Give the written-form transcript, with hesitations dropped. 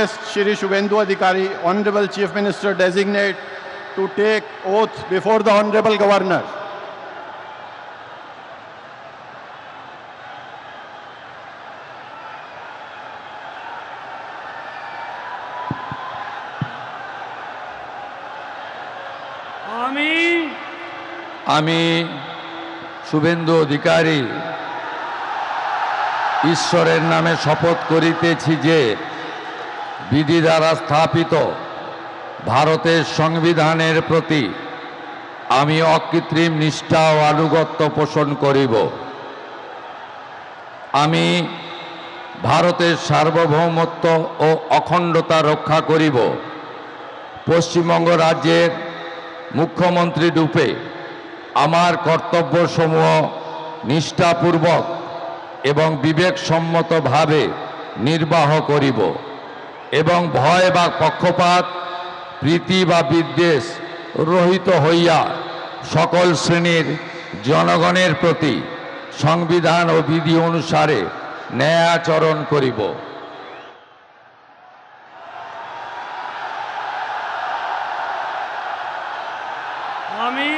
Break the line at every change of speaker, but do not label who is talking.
request Shri Shubhendu Adhikari, Honorable Chief Minister Designate, to take oath before the Honorable Governor.
আমি শুভেন্দু অধিকারী ঈশ্বরের নামে শপথ করিতেছি যে বিধি দ্বারা স্থাপিত ভারতের সংবিধানের প্রতি আমি অকৃত্রিম নিষ্ঠা ও আনুগত্য পোষণ করিব। আমি ভারতের সার্বভৌমত্ব ও অখণ্ডতা রক্ষা করিব। পশ্চিমবঙ্গ রাজ্যের মুখ্যমন্ত্রী রূপে আমার কর্তব্যসমূহ নিষ্ঠাপূর্বক এবং বিবেকসম্মতভাবে নির্বাহ করিব এবং ভয় বা পক্ষপাত, প্রীতি বা বিদ্বেষ রহিত হইয়া সকল শ্রেণীর জনগণের প্রতি সংবিধান ও বিধি অনুসারে ন্যায়াচরণ করিব।
আমি